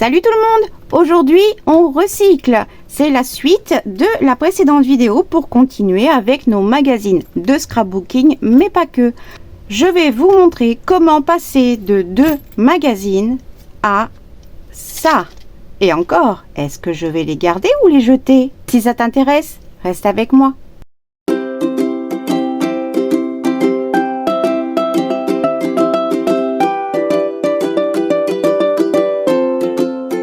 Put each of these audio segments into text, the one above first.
Salut tout le monde! Aujourd'hui, on recycle. C'est la suite de la précédente vidéo pour continuer avec nos magazines de scrapbooking, mais pas que. Je vais vous montrer comment passer de 2 magazines à ça. Et encore, est-ce que je vais les garder ou les jeter? Si ça t'intéresse, reste avec moi.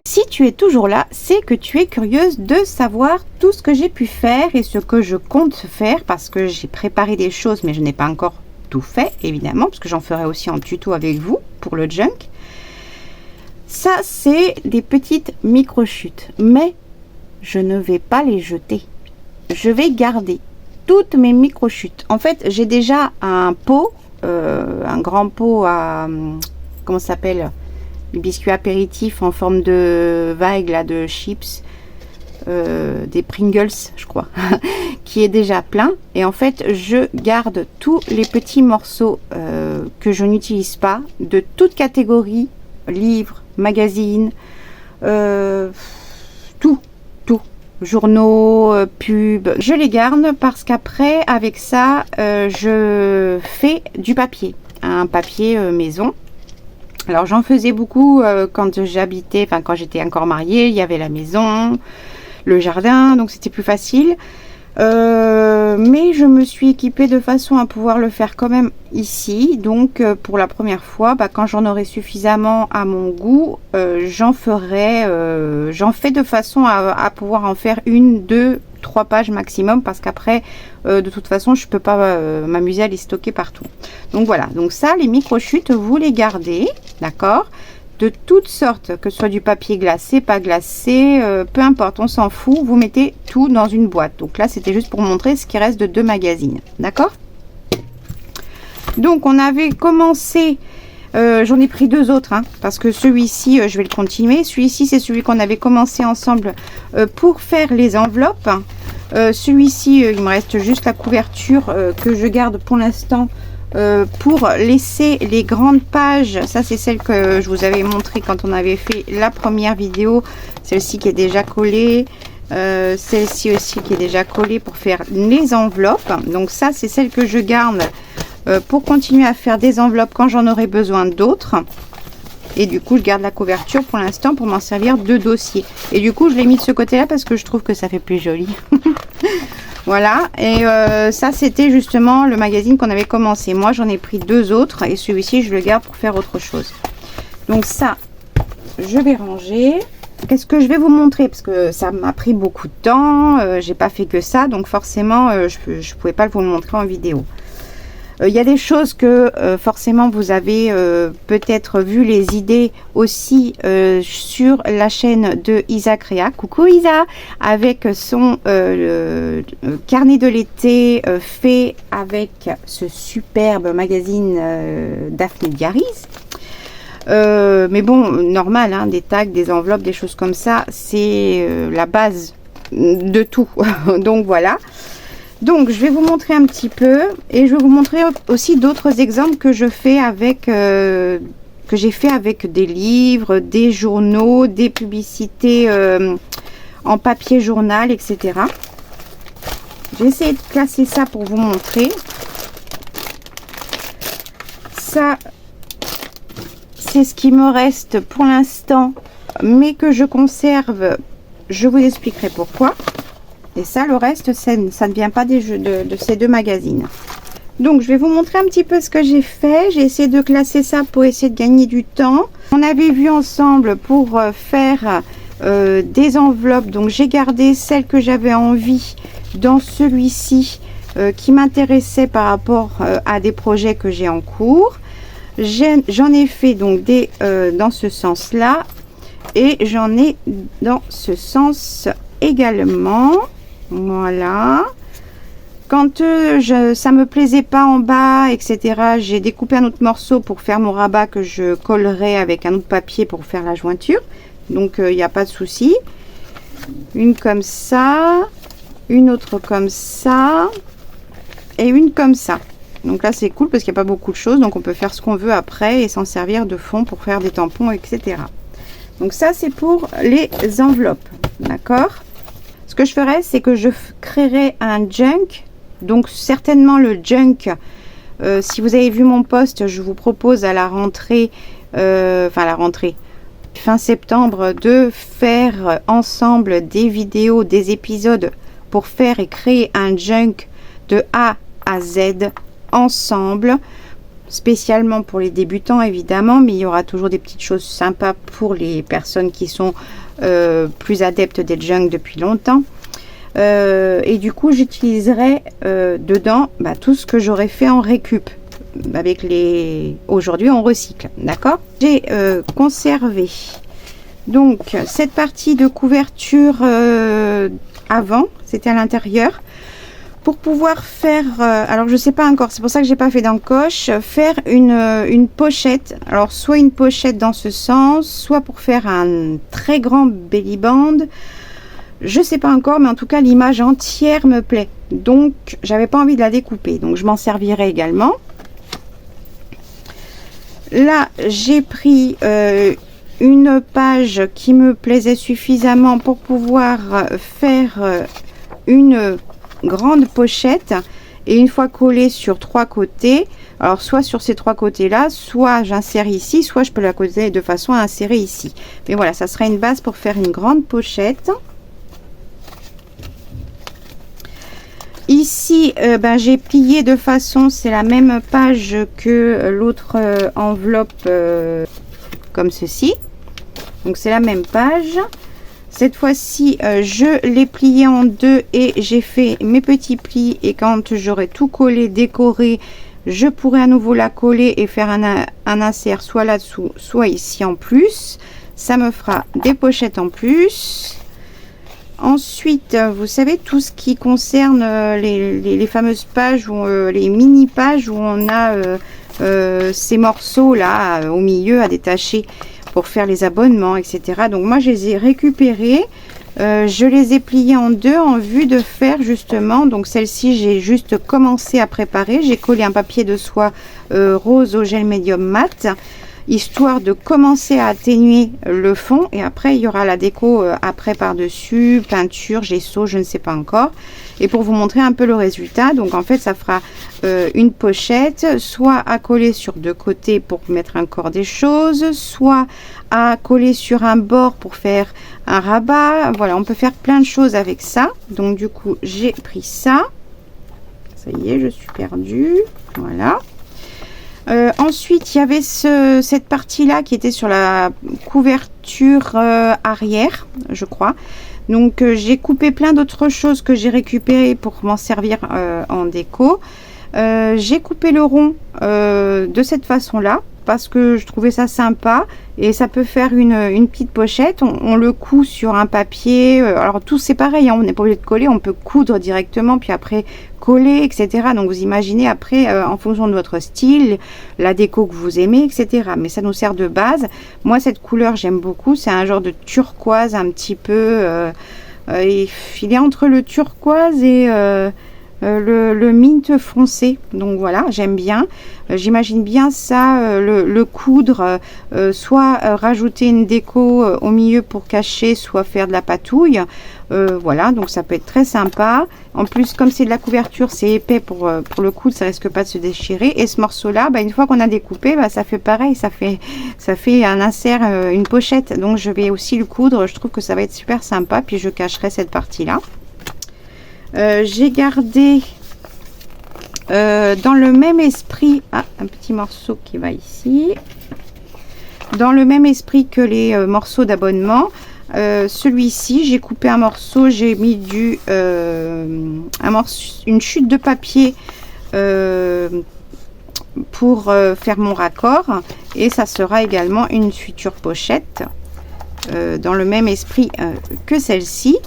Si tu es toujours là, c'est que tu es curieuse de savoir tout ce que j'ai pu faire et ce que je compte faire, parce que j'ai préparé des choses mais je n'ai pas encore tout fait, évidemment, parce que j'en ferai aussi en tuto avec vous pour le junk. Ça, c'est des petites micro-chutes, mais je ne vais pas les jeter. Je vais garder toutes mes micro-chutes. En fait, j'ai déjà un pot, un grand pot à... comment ça s'appelle ? Les biscuits apéritifs en forme de vague, là, de chips, des Pringles, je crois, qui est déjà plein. Et en fait, je garde tous les petits morceaux que je n'utilise pas, de toute catégorie, livres, magazines, tout, journaux, pubs. Je les garde parce qu'après, avec ça, je fais du papier, un papier maison. Alors j'en faisais beaucoup quand j'habitais, enfin quand j'étais encore mariée, il y avait la maison, le jardin, donc c'était plus facile. Mais je me suis équipée de façon à pouvoir le faire quand même ici. Donc pour la première fois, quand j'en aurai suffisamment à mon goût, j'en fais de façon à pouvoir en faire 1, 2, 3 pages maximum, parce qu'après de toute façon je peux pas m'amuser à les stocker partout. Donc voilà, donc ça, les micro-chutes, vous les gardez, d'accord, de toutes sortes, que ce soit du papier glacé, pas glacé, peu importe, on s'en fout, vous mettez tout dans une boîte. Donc là c'était juste pour montrer ce qui reste de 2 magazines, d'accord. Donc on avait commencé, j'en ai pris 2 autres, parce que celui-ci je vais le continuer. Celui-ci c'est celui qu'on avait commencé ensemble pour faire les enveloppes. Celui-ci il me reste juste la couverture que je garde pour l'instant pour laisser les grandes pages. Ça c'est celle que je vous avais montré quand on avait fait la première vidéo, celle-ci qui est déjà collée, celle-ci aussi qui est déjà collée pour faire les enveloppes. Donc ça c'est celle que je garde pour continuer à faire des enveloppes quand j'en aurai besoin d'autres. Et du coup je garde la couverture pour l'instant pour m'en servir de dossier. Et du coup je l'ai mis de ce côté là parce que je trouve que ça fait plus joli. Voilà, et ça c'était justement le magazine qu'on avait commencé. Moi j'en ai pris 2 autres et celui-ci je le garde pour faire autre chose. Donc ça, je vais ranger. Qu'est-ce que je vais vous montrer, parce que ça m'a pris beaucoup de temps, j'ai pas fait que ça, donc forcément je pouvais pas vous le montrer en vidéo. Il y a des choses que forcément vous avez peut-être vu les idées aussi sur la chaîne de Isa Créa. Coucou Isa, avec son carnet de l'été fait avec ce superbe magazine Daphne Diaries. Mais bon, normal, des tags, des enveloppes, des choses comme ça, c'est la base de tout. Donc voilà. Donc je vais vous montrer un petit peu et je vais vous montrer aussi d'autres exemples que je fais avec que j'ai fait avec des livres, des journaux, des publicités en papier journal, etc. J'ai essayé de classer ça pour vous montrer. Ça, c'est ce qui me reste pour l'instant, mais que je conserve. Je vous expliquerai pourquoi. Et ça, le reste, ça ne vient pas de ces 2 magazines. Donc, je vais vous montrer un petit peu ce que j'ai fait. J'ai essayé de classer ça pour essayer de gagner du temps. On avait vu ensemble pour faire des enveloppes. Donc, j'ai gardé celles que j'avais envie dans celui-ci qui m'intéressait par rapport à des projets que j'ai en cours. J'en ai fait donc des dans ce sens-là. Et j'en ai dans ce sens également. Voilà, quand ça me plaisait pas en bas, etc., j'ai découpé un autre morceau pour faire mon rabat que je collerai avec un autre papier pour faire la jointure. Donc il n'y a pas de souci. Une comme ça, une autre comme ça et une comme ça. Donc là c'est cool parce qu'il n'y a pas beaucoup de choses, donc on peut faire ce qu'on veut après et s'en servir de fond pour faire des tampons, etc. Donc ça, c'est pour les enveloppes. D'accord? Ce que je ferai, c'est que je créerai un junk. Donc certainement le junk, si vous avez vu mon post, je vous propose à la rentrée, fin septembre, de faire ensemble des vidéos, des épisodes pour faire et créer un junk de A à Z ensemble, spécialement pour les débutants évidemment, mais il y aura toujours des petites choses sympas pour les personnes qui sont plus adeptes des junk depuis longtemps. Et du coup j'utiliserai dedans tout ce que j'aurais fait en récup avec aujourd'hui on recycle. D'accord? J'ai conservé donc cette partie de couverture avant, c'était à l'intérieur, pour pouvoir faire alors je sais pas encore, c'est pour ça que j'ai pas fait d'encoche, faire une pochette. Alors soit une pochette dans ce sens, soit pour faire un très grand belly band. Je sais pas encore, mais en tout cas l'image entière me plaît, donc j'avais pas envie de la découper, donc je m'en servirai également. Là j'ai pris une page qui me plaisait suffisamment pour pouvoir faire une grande pochette, et une fois collée sur 3 côtés, alors soit sur ces 3 côtés là, soit j'insère ici, soit je peux la coller de façon à insérer ici, mais voilà, ça sera une base pour faire une grande pochette. Ici j'ai plié de façon, c'est la même page que l'autre enveloppe, comme ceci, donc c'est la même page. Cette fois-ci je l'ai plié en deux et j'ai fait mes petits plis, et quand j'aurai tout collé, décoré, je pourrai à nouveau la coller et faire un insert soit là-dessous, soit ici en plus. Ça me fera des pochettes en plus. Ensuite, vous savez, tout ce qui concerne les fameuses pages, ou les mini pages où on a ces morceaux là au milieu à détacher pour faire les abonnements, etc. Donc moi je les ai récupérés, je les ai pliés en deux en vue de faire justement, donc celle-ci j'ai juste commencé à préparer, j'ai collé un papier de soie rose au gel médium mat, histoire de commencer à atténuer le fond, et après il y aura la déco après par dessus, peinture, gesso, je ne sais pas encore, et pour vous montrer un peu le résultat. Donc en fait ça fera une pochette, soit à coller sur 2 côtés pour mettre encore des choses, soit à coller sur un bord pour faire un rabat. Voilà, on peut faire plein de choses avec ça. Donc du coup j'ai pris ça, ça y est, je suis perdue, voilà. Ensuite il y avait cette partie là qui était sur la couverture arrière, je crois. Donc j'ai coupé plein d'autres choses que j'ai récupérées pour m'en servir en déco. J'ai coupé le rond de cette façon là parce que je trouvais ça sympa, et ça peut faire une petite pochette. On le coud sur un papier, alors tout c'est pareil, hein, on n'est pas obligé de coller, on peut coudre directement puis après coller, etc. Donc vous imaginez après en fonction de votre style, la déco que vous aimez, etc. Mais ça nous sert de base. Moi cette couleur j'aime beaucoup, c'est un genre de turquoise un petit peu, il est entre le turquoise et le mint foncé, donc voilà, j'aime bien. J'imagine bien ça, le coudre, soit rajouter une déco au milieu pour cacher, soit faire de la patouille. Voilà, donc ça peut être très sympa. En plus, comme c'est de la couverture, c'est épais pour le coudre, ça risque pas de se déchirer. Et ce morceau là, une fois qu'on a découpé, ça fait pareil, ça fait un insert, une pochette. Donc je vais aussi le coudre, je trouve que ça va être super sympa, puis je cacherai cette partie là. J'ai gardé dans le même esprit, un petit morceau qui va ici, dans le même esprit que les morceaux d'abonnement, celui-ci j'ai coupé un morceau, j'ai mis une chute de papier pour faire mon raccord, et ça sera également une future pochette dans le même esprit que celle-ci.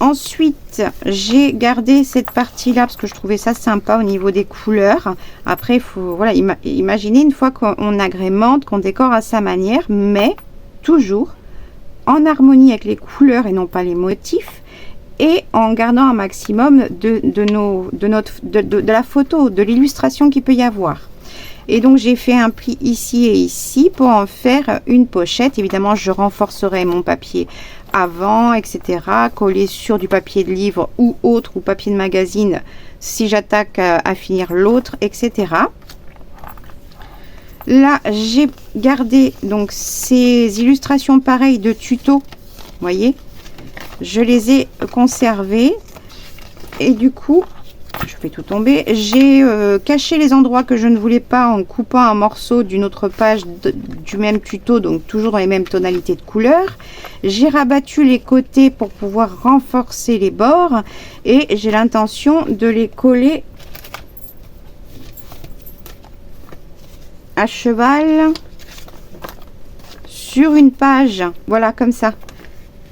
Ensuite, j'ai gardé cette partie-là parce que je trouvais ça sympa au niveau des couleurs. Après, il faut imaginer une fois qu'on agrémente, qu'on décore à sa manière, mais toujours en harmonie avec les couleurs et non pas les motifs, et en gardant un maximum de la photo, de l'illustration qu'il peut y avoir. Et donc j'ai fait un pli ici et ici pour en faire une pochette. Évidemment, je renforcerai mon papier avant, etc. Coller sur du papier de livre ou autre, ou papier de magazine si j'attaque à finir l'autre, etc. Là, j'ai gardé donc ces illustrations pareilles de tuto. Vous voyez, je les ai conservées. Et du coup, je fais tout tomber. J'ai caché les endroits que je ne voulais pas en coupant un morceau d'une autre page du même tuto, donc toujours dans les mêmes tonalités de couleurs. J'ai rabattu les côtés pour pouvoir renforcer les bords et j'ai l'intention de les coller à cheval sur une page. Voilà, comme ça.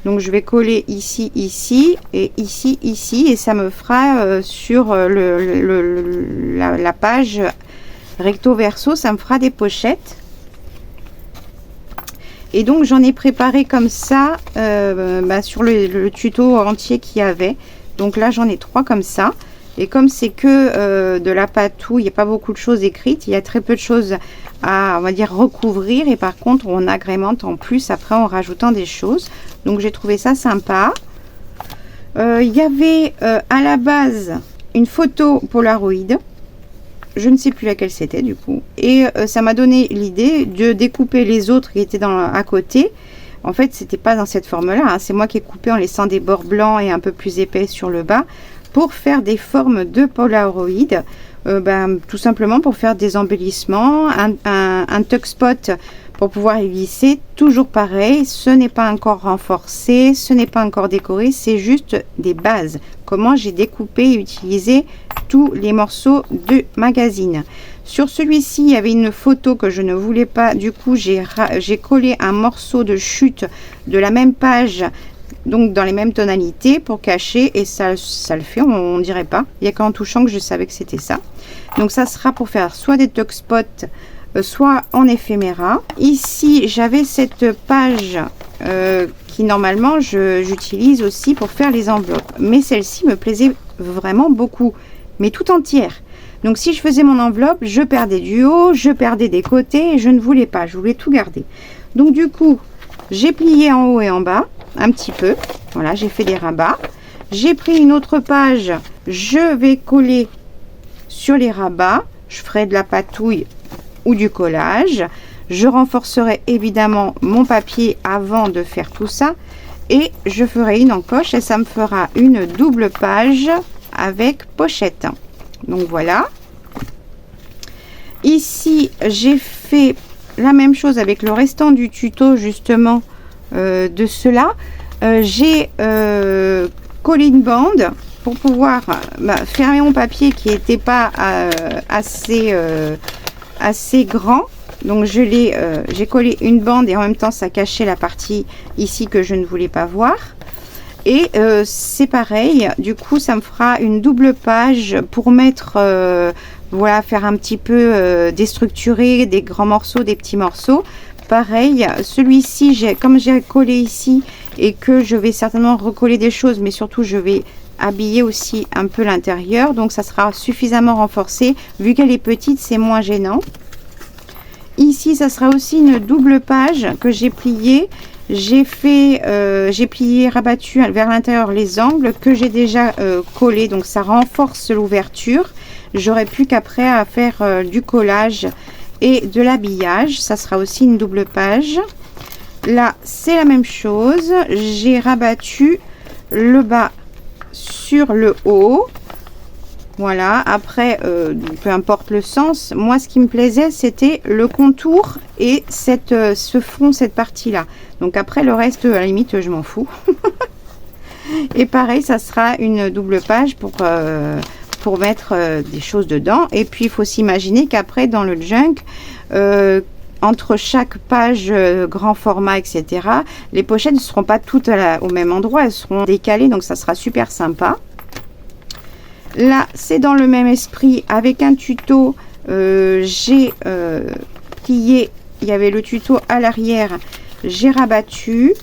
Donc je vais coller ici, ici et ici, ici, et ça me fera sur la page recto verso, ça me fera des pochettes. Et donc j'en ai préparé comme ça sur le tuto entier qu'il y avait. Donc là j'en ai 3 comme ça. Et comme c'est que de la patouille, il n'y a pas beaucoup de choses écrites, il y a très peu de choses à, on va dire, recouvrir. Et par contre, on agrémente en plus après en rajoutant des choses. Donc j'ai trouvé ça sympa. Il y avait à la base une photo Polaroid. Je ne sais plus laquelle c'était du coup. Et ça m'a donné l'idée de découper les autres qui étaient à côté. En fait, c'était pas dans cette forme-là, hein. C'est moi qui ai coupé en laissant des bords blancs et un peu plus épais sur le bas, pour faire des formes de Polaroid, tout simplement pour faire des embellissements, un tuck spot pour pouvoir y glisser. Toujours pareil, ce n'est pas encore renforcé, ce n'est pas encore décoré, c'est juste des bases. Comment j'ai découpé et utilisé tous les morceaux de magazine. Sur celui-ci, il y avait une photo que je ne voulais pas, du coup j'ai collé un morceau de chute de la même page, donc dans les mêmes tonalités pour cacher, et ça le fait, on dirait pas. Il y a qu'en touchant que je savais que c'était ça. Donc ça sera pour faire soit des tuck spots, soit en éphéméra. Ici j'avais cette page qui normalement j'utilise aussi pour faire les enveloppes, mais celle-ci me plaisait vraiment beaucoup, mais tout entière. Donc si je faisais mon enveloppe, je perdais du haut, je perdais des côtés, et je ne voulais pas, je voulais tout garder. Donc du coup j'ai plié en haut et en bas un petit peu, voilà, j'ai fait des rabats. J'ai pris une autre page, je vais coller sur les rabats, je ferai de la patouille ou du collage. Je renforcerai évidemment mon papier avant de faire tout ça, et je ferai une encoche et ça me fera une double page avec pochette. Donc voilà. Ici j'ai fait la même chose avec le restant du tuto justement de cela. J'ai collé une bande pour pouvoir fermer mon papier qui n'était pas assez grand. Donc j'ai collé une bande et en même temps ça cachait la partie ici que je ne voulais pas voir. Et c'est pareil, du coup ça me fera une double page pour mettre, voilà, faire un petit peu déstructurer des grands morceaux, des petits morceaux. Pareil, celui-ci, comme j'ai collé ici et que je vais certainement recoller des choses, mais surtout je vais habiller aussi un peu l'intérieur, donc ça sera suffisamment renforcé. Vu qu'elle est petite, c'est moins gênant. Ici ça sera aussi une double page que j'ai pliée. J'ai plié, rabattu vers l'intérieur les angles que j'ai déjà collé, donc ça renforce l'ouverture. J'aurai plus qu'après à faire du collage et de l'habillage. Ça sera aussi une double page. Là c'est la même chose, j'ai rabattu le bas sur le haut. Voilà, après peu importe le sens, moi ce qui me plaisait c'était le contour et ce fond, cette partie là. Donc après le reste, à la limite je m'en fous. Et pareil, ça sera une double page pour mettre des choses dedans. Et puis il faut s'imaginer qu'après dans le junk, entre chaque page grand format, etc., les pochettes ne seront pas toutes au même endroit, elles seront décalées, donc ça sera super sympa. Là c'est dans le même esprit avec un tuto. J'ai plié, il y avait le tuto à l'arrière, j'ai rabattu,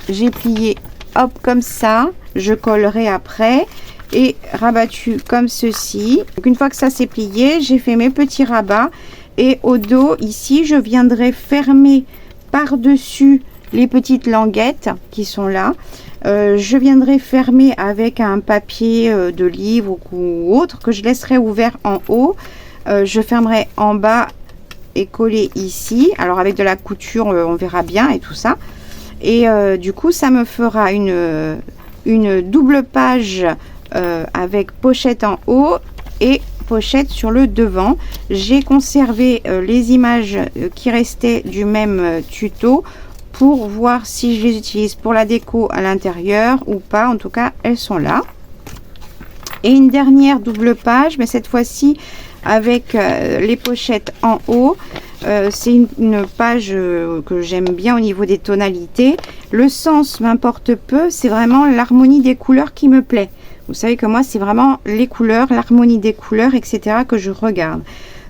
j'ai plié, hop, comme ça, je collerai après, et rabattu comme ceci. Donc une fois que ça c'est plié, j'ai fait mes petits rabats Et au dos, ici, je viendrai fermer par-dessus les petites languettes qui sont là. Je viendrai fermer avec un papier de livre ou autre que je laisserai ouvert en haut. Je fermerai en bas et coller ici. Alors avec de la couture, on verra bien et tout ça. Et du coup, ça me fera une double page avec pochette en haut et pochette sur le devant. J'ai conservé les images qui restaient du même tuto pour voir si je les utilise pour la déco à l'intérieur ou pas. En tout cas, elles sont là. Et une dernière double page, mais cette fois-ci avec les pochettes en haut. C'est une page que j'aime bien au niveau des tonalités. Le sens m'importe peu, c'est vraiment l'harmonie des couleurs qui me plaît. Vous savez que moi, c'est vraiment les couleurs, l'harmonie des couleurs, etc. que je regarde.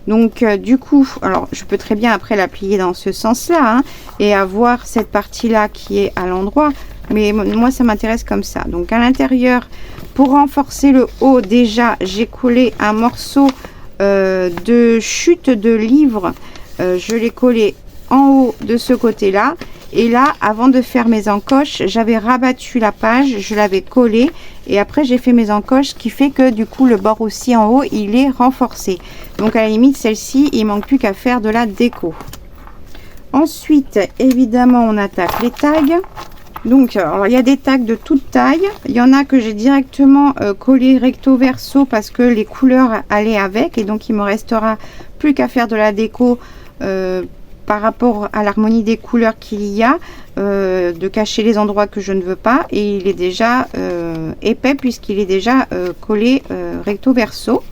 Donc, du coup, alors je peux très bien après la plier dans ce sens-là hein, et avoir cette partie-là qui est à l'endroit. Mais moi, ça m'intéresse comme ça. Donc, à l'intérieur, pour renforcer le haut, déjà, j'ai collé un morceau de chute de livre. Je l'ai collé en haut de ce côté-là. Et là, avant de faire mes encoches, j'avais rabattu la page, je l'avais collé et après j'ai fait mes encoches, ce qui fait que du coup le bord aussi en haut, il est renforcé. Donc à la limite, celle-ci, il manque plus qu'à faire de la déco. Ensuite, évidemment, on attaque les tags. Donc, alors, il y a des tags de toute taille. Il y en a que j'ai directement collé recto verso parce que les couleurs allaient avec et donc il me restera plus qu'à faire de la déco par rapport à l'harmonie des couleurs qu'il y a, de cacher les endroits que je ne veux pas, et il est déjà épais puisqu'il est déjà collé recto verso.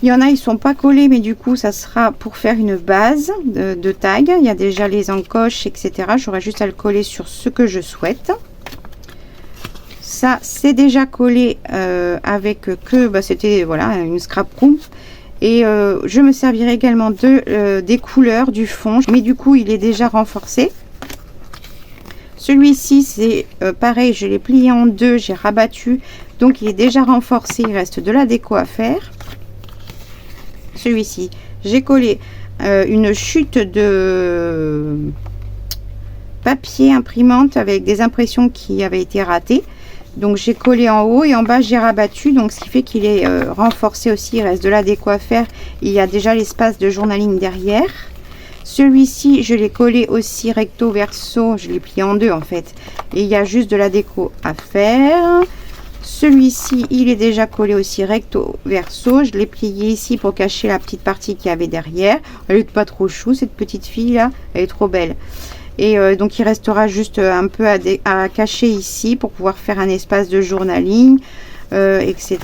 Il y en a, ils sont pas collés, mais du coup ça sera pour faire une base de tag. Il y a déjà les encoches, etc. J'aurai juste à le coller sur ce que je souhaite. Ça c'est déjà collé avec que c'était voilà une scrap room. Et je me servirai également des couleurs du fond, mais du coup il est déjà renforcé. Celui-ci c'est pareil, je l'ai plié en deux, j'ai rabattu, donc il est déjà renforcé, il reste de la déco à faire. Celui-ci, j'ai collé une chute de papier imprimante avec des impressions qui avaient été ratées. Donc j'ai collé en haut et en bas j'ai rabattu, donc ce qui fait qu'il est renforcé aussi, il reste de la déco à faire. Il y a déjà l'espace de journaling derrière. Celui-ci je l'ai collé aussi recto verso, je l'ai plié en deux en fait. Et il y a juste de la déco à faire. Celui-ci il est déjà collé aussi recto verso, je l'ai plié ici pour cacher la petite partie qu'il y avait derrière. Elle est pas trop chou cette petite fille là, elle est trop belle. Et donc il restera juste un peu à cacher ici pour pouvoir faire un espace de journaling, etc.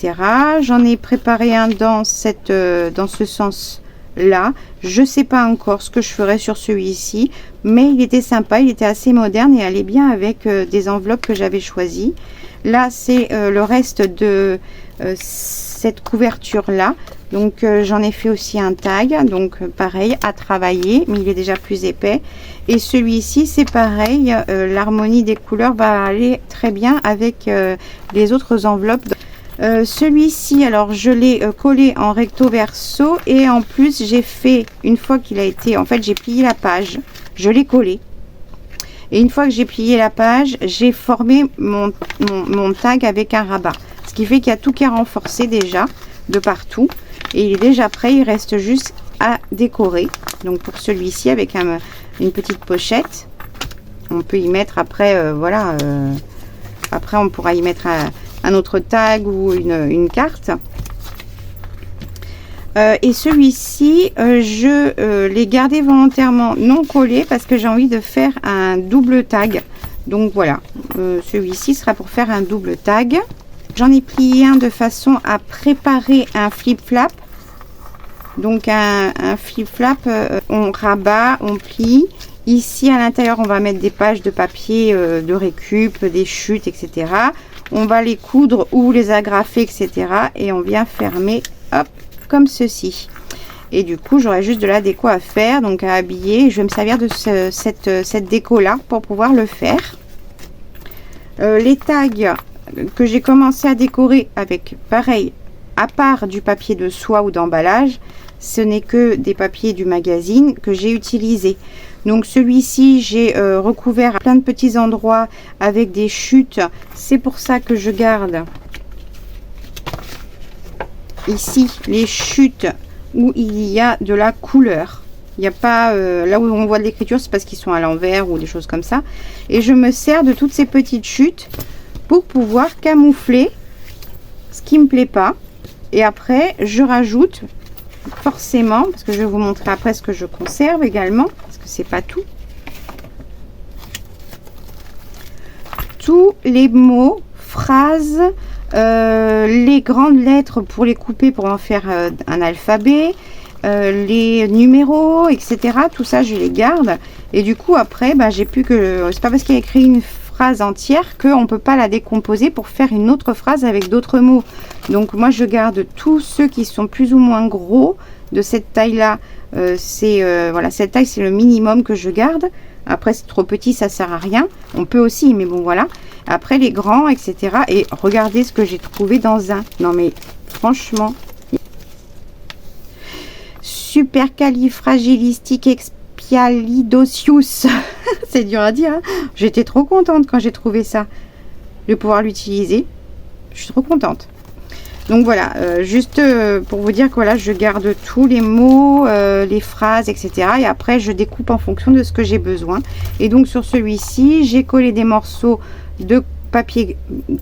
J'en ai préparé un dans ce sens là. Je sais pas encore ce que je ferai sur celui-ci, mais il était sympa, il était assez moderne et allait bien avec des enveloppes que j'avais choisies. Là c'est le reste de cette couverture là. Donc j'en ai fait aussi un tag, donc pareil à travailler, mais il est déjà plus épais. Et celui-ci c'est pareil, l'harmonie des couleurs va aller très bien avec les autres enveloppes. Celui-ci, alors je l'ai collé en recto verso et en plus j'ai fait, une fois qu'il a été, en fait j'ai plié la page, je l'ai collé. Et une fois que j'ai plié la page, j'ai formé mon tag avec un rabat. Ce qui fait qu'il y a tout qui est renforcé déjà de partout. Et il est déjà prêt, il reste juste à décorer. Donc pour celui-ci avec une petite pochette, on peut y mettre après, voilà, après on pourra y mettre un autre tag ou une carte. Et celui-ci, je l'ai gardé volontairement non collé parce que j'ai envie de faire un double tag. Donc voilà, celui-ci sera pour faire un double tag. J'en ai plié un de façon à préparer un flip-flap. Donc un flip-flap, on rabat, on plie. Ici à l'intérieur, on va mettre des pages de papier de récup, des chutes, etc. On va les coudre ou les agrafer, etc. Et on vient fermer, hop, comme ceci. Et du coup, j'aurai juste de la déco à faire, donc à habiller. Je vais me servir de cette déco-là pour pouvoir le faire. Les tags que j'ai commencé à décorer avec, pareil, à part du papier de soie ou d'emballage, ce n'est que des papiers du magazine que j'ai utilisé. Donc celui-ci, j'ai recouvert à plein de petits endroits avec des chutes. C'est pour ça que je garde ici les chutes où il y a de la couleur. Il n'y a pas là où on voit de l'écriture, c'est parce qu'ils sont à l'envers ou des choses comme ça. Et je me sers de toutes ces petites chutes pour pouvoir camoufler ce qui me plaît pas. Et après, je rajoute forcément, parce que je vais vous montrer après ce que je conserve également, parce que c'est pas tout. Tous les mots, phrases, les grandes lettres pour les couper, pour en faire un alphabet, les numéros, etc. Tout ça, je les garde. Et du coup, après, bah, j'ai plus que... C'est pas parce qu'il y a écrit une phrase entière qu'on ne peut pas la décomposer pour faire une autre phrase avec d'autres mots. Donc, moi, je garde tous ceux qui sont plus ou moins gros de cette taille-là. Voilà, cette taille, c'est le minimum que je garde. Après, c'est trop petit, ça sert à rien. On peut aussi, mais bon, voilà. Après, les grands, etc. Et regardez ce que j'ai trouvé dans un... Non, mais franchement... Supercalifragilisticexpialidocious. C'est dur à dire. Hein. J'étais trop contente quand j'ai trouvé ça. De pouvoir l'utiliser. Je suis trop contente. Donc voilà, juste pour vous dire que voilà, je garde tous les mots, les phrases, etc. Et après, je découpe en fonction de ce que j'ai besoin. Et donc sur celui-ci, j'ai collé des morceaux de papier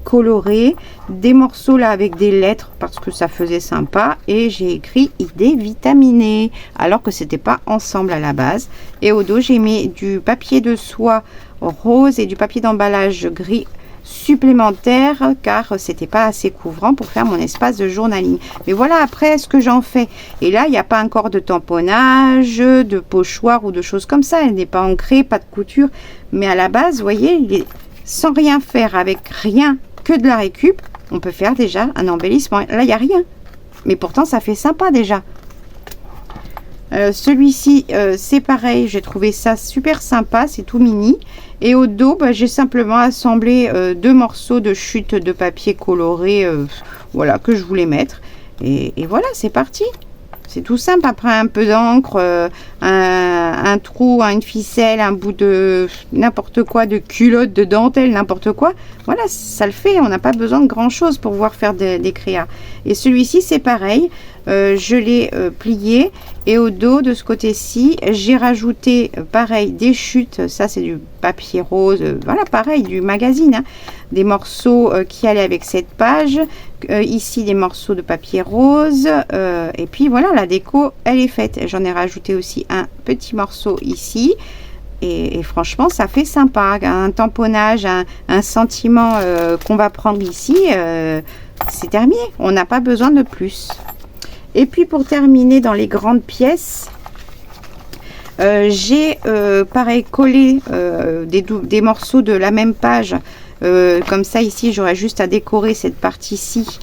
coloré, des morceaux là avec des lettres parce que ça faisait sympa, et j'ai écrit idées vitaminées alors que c'était pas ensemble à la base. Et au dos, j'ai mis du papier de soie rose et du papier d'emballage gris supplémentaire car c'était pas assez couvrant pour faire mon espace de journaling. Mais voilà après ce que j'en fais. Et là, il n'y a pas encore de tamponnage, de pochoir ou de choses comme ça. Elle n'est pas ancrée, pas de couture. Mais à la base, vous voyez, il est sans rien faire, avec rien que de la récup, on peut faire déjà un embellissement. Là, il n'y a rien. Mais pourtant, ça fait sympa déjà. Celui-ci, c'est pareil. J'ai trouvé ça super sympa. C'est tout mini. Et au dos, bah, j'ai simplement assemblé deux morceaux de chute de papier coloré, voilà, que je voulais mettre. Et voilà, c'est parti. C'est tout simple. Après, un peu d'encre, un trou, une ficelle, un bout de n'importe quoi, de culotte, de dentelle, n'importe quoi. Voilà, ça le fait. On n'a pas besoin de grand chose pour pouvoir faire des créas. Et celui-ci, c'est pareil. Je l'ai plié. Et au dos, de ce côté-ci, j'ai rajouté, pareil, des chutes. Ça, c'est du papier rose. Voilà, pareil, du magazine. Hein. Des morceaux qui allaient avec cette page. Ici, des morceaux de papier rose. Et puis, voilà, la déco, elle est faite. J'en ai rajouté aussi un petit morceau ici. Et franchement, ça fait sympa. Un tamponnage, un sentiment qu'on va prendre ici. C'est terminé. On n'a pas besoin de plus. Et puis, pour terminer dans les grandes pièces, j'ai pareil collé des morceaux de la même page. Comme ça, ici, j'aurais juste à décorer cette partie-ci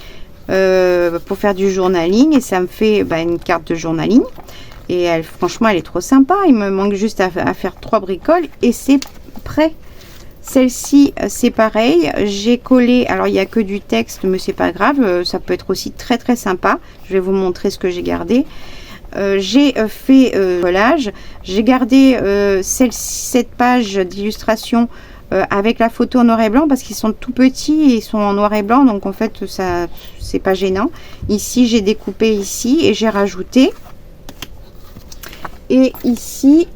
pour faire du journaling. Et ça me fait une carte de journaling. Et franchement, elle est trop sympa. Il me manque juste à faire 3 bricoles et c'est prêt. Celle-ci, c'est pareil. J'ai collé, alors il n'y a que du texte, mais c'est pas grave. Ça peut être aussi très très sympa. Je vais vous montrer ce que j'ai gardé. J'ai fait collage. J'ai gardé cette page d'illustration avec la photo en noir et blanc parce qu'ils sont tout petits et ils sont en noir et blanc. Donc en fait, ça c'est pas gênant. Ici, j'ai découpé ici et j'ai rajouté. Et ici,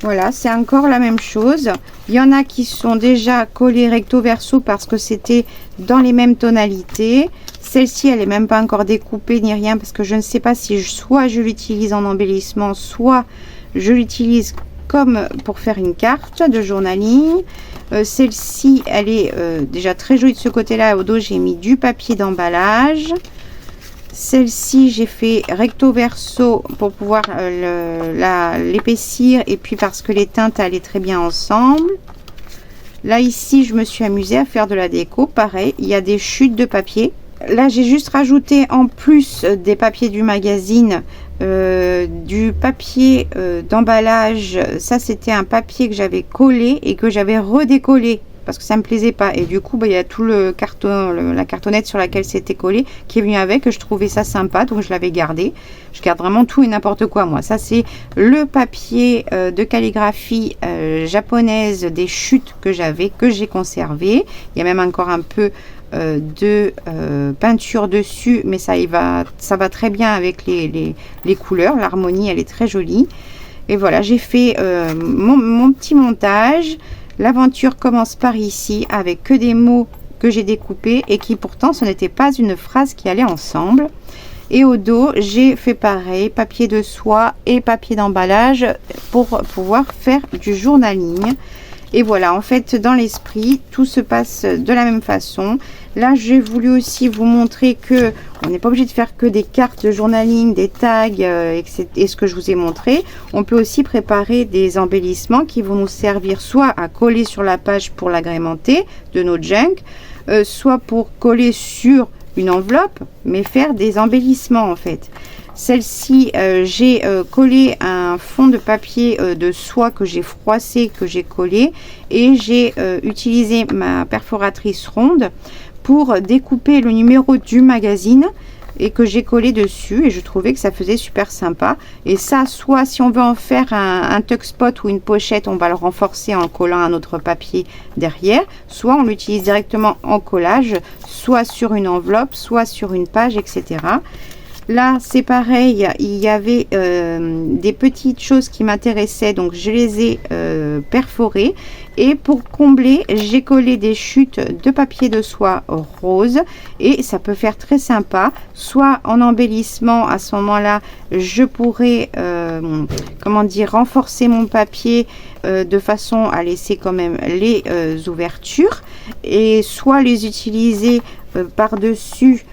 voilà, c'est encore la même chose. Il y en a qui sont déjà collés recto verso parce que c'était dans les mêmes tonalités. Celle-ci, elle n'est même pas encore découpée ni rien parce que je ne sais pas si soit je l'utilise en embellissement, soit je l'utilise comme pour faire une carte de journaling. Celle-ci, elle est déjà très jolie de ce côté-là. Au dos, j'ai mis du papier d'emballage. Celle-ci, j'ai fait recto verso pour pouvoir l'épaissir et puis parce que les teintes allaient très bien ensemble. Là, ici, je me suis amusée à faire de la déco. Pareil, il y a des chutes de papier. Là, j'ai juste rajouté en plus des papiers du magazine, du papier d'emballage. Ça, c'était un papier que j'avais collé et que j'avais redécollé parce que ça me plaisait pas. Et du coup, bah, il y a tout le carton, la cartonnette sur laquelle c'était collé qui est venu avec. Je trouvais ça sympa, donc je l'avais gardé. Je garde vraiment tout et n'importe quoi, moi. Ça, c'est le papier de calligraphie japonaise des chutes que j'avais, que j'ai conservé. Il y a même encore un peu de peinture dessus, mais ça va très bien avec les couleurs. L'harmonie, elle est très jolie. Et voilà, j'ai fait mon petit montage. L'aventure commence par ici avec que des mots que j'ai découpés et qui pourtant ce n'était pas une phrase qui allait ensemble. Et au dos, j'ai fait pareil, papier de soie et papier d'emballage pour pouvoir faire du journaling. Et voilà, en fait, dans l'esprit, tout se passe de la même façon. Là, j'ai voulu aussi vous montrer que on n'est pas obligé de faire que des cartes de journaling, des tags, et ce que je vous ai montré. On peut aussi préparer des embellissements qui vont nous servir soit à coller sur la page pour l'agrémenter de nos junk, soit pour coller sur une enveloppe, mais faire des embellissements en fait. Celle-ci, j'ai collé un fond de papier de soie que j'ai froissé, que j'ai collé, et j'ai utilisé ma perforatrice ronde pour découper le numéro du magazine et que j'ai collé dessus, et je trouvais que ça faisait super sympa. Et ça, soit si on veut en faire un tuck spot ou une pochette, on va le renforcer en collant un autre papier derrière, soit on l'utilise directement en collage, soit sur une enveloppe, soit sur une page, etc. Là, c'est pareil, il y avait des petites choses qui m'intéressaient, donc je les ai perforées. Et pour combler, j'ai collé des chutes de papier de soie rose. Et ça peut faire très sympa, soit en embellissement, à ce moment-là, je pourrais, comment dire, renforcer mon papier de façon à laisser quand même les ouvertures. Et soit les utiliser par-dessus.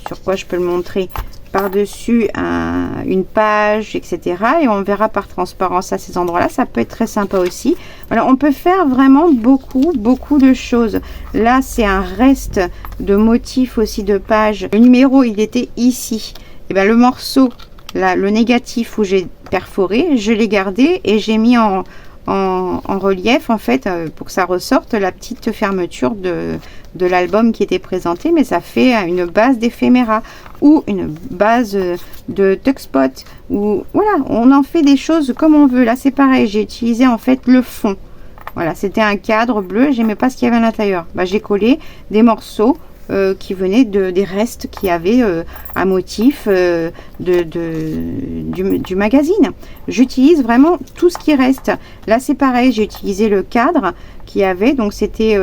Sur quoi je peux le montrer, par-dessus une page, etc. Et on verra par transparence à ces endroits là, ça peut être très sympa aussi. Voilà, on peut faire vraiment beaucoup de choses. Là, c'est un reste de motifs aussi de page. Le numéro, il était ici, et bien le morceau là, le négatif où j'ai perforé, je l'ai gardé et j'ai mis en relief en fait pour que ça ressorte la petite fermeture de l'album qui était présenté, mais ça fait une base d'éphéméra ou une base de tuck spot, ou voilà, on en fait des choses comme on veut. Là c'est pareil, j'ai utilisé en fait le fond, voilà, c'était un cadre bleu, j'aimais pas ce qu'il y avait à l'intérieur, bah, j'ai collé des morceaux qui venaient des restes qui avaient un motif du magazine. J'utilise vraiment tout ce qui reste. Là c'est pareil, j'ai utilisé le cadre qui avait, donc c'était